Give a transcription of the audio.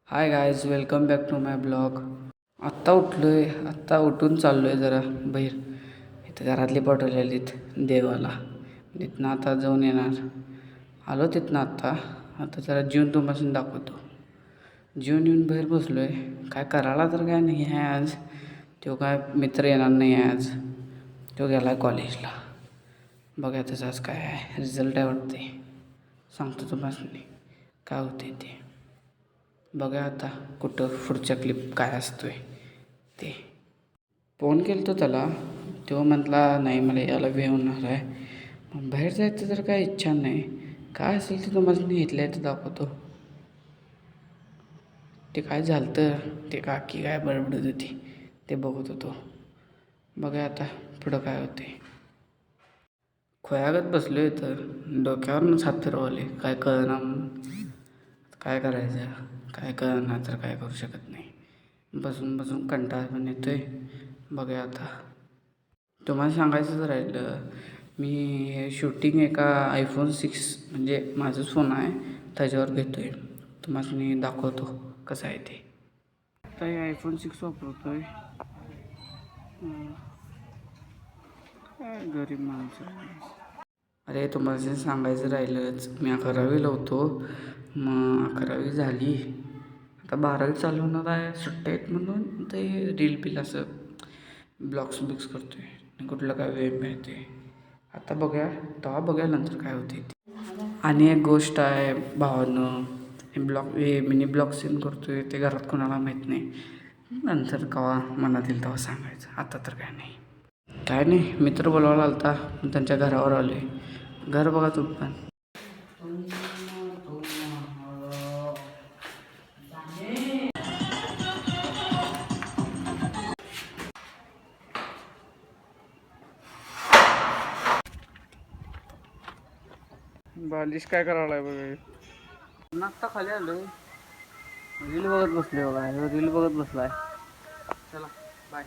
High guys, welcome back to my blog. आत्ता उठलो आहे. आत्ता उठून चाललो आहे जरा बाहेर. इथं घरातली पाठवलेलीत देवाला. तिथनं आता जाऊन येणार. आलो तिथनं आता जरा जेवून तुम्हाला दाखवतो. जेवून येऊन बाहेर बसलो आहे. काय करायला तर काय नाही आहे आज. तो काय मित्र येणार नाही आहे आज. तो गेला आहे कॉलेजला. बघा त्याचं आज काय आहे, रिझल्ट आहे वाटते. सांगतो तुम्हाला काय होते ते. बघा आता कुठं पुढच्या क्लिप काय असतोय ते. फोन केला तो त्याला. तो म्हटला नाही मला याला वेळ होणार आहे. मग बाहेर जायचं तर काय इच्छा नाही. काय असेल ते तुम्हाला मी इथल्या इथं दाखवतो. ते काय झालं तर ते काकी काय बडबडत होती ते बघत होतो. बघा आता पुढं काय होते. खोयागत बसलो आहे तर डोक्यावरूनच हात फिरवले. काय कळना काय करायचं, काय कळना तर काय करू शकत नाही. बसून बसून कंटाळा पण येतो आहे. बघा आता तुम्हाला सांगायचं तर राहिलं, मी हे शूटिंग एका iPhone 6 म्हणजे माझंच फोन आहे त्याच्यावर घेतो आहे. तुम्हाला मी दाखवतो कसं आहे ते. आता हे iPhone 6 वापरतो आहे. काय गरीब माणसं. अरे तुम्हाला जे सांगायचं राहिलंच, मी 11वीला होतो. मग 11वी झाली, आता 12वी चालू होणार आहे. सुट्ट्या आहेत म्हणून ते रील बिल असं ब्लॉग्स करतो आहे. कुठलं काय वेळ मिळते आता बघूया, तेव्हा बघूया नंतर काय होते ते. आणि एक गोष्ट आहे भावानं, हे मिनी ब्लॉग सीन करतो आहे ते घरात कोणाला माहीत नाही. नंतर केव्हा मनात येईल तेव्हा सांगायचं. आता तर काय नाही. काय नाही, मित्र बोलवायला आलता त्यांच्या घरावर आलो आहे. घर बघा तुम्ही पण. बालिश काय करायला बघा. आत्ता खाली आलोय. रील बघत बसले बघा. रील बघत बसलाय. चला बाय.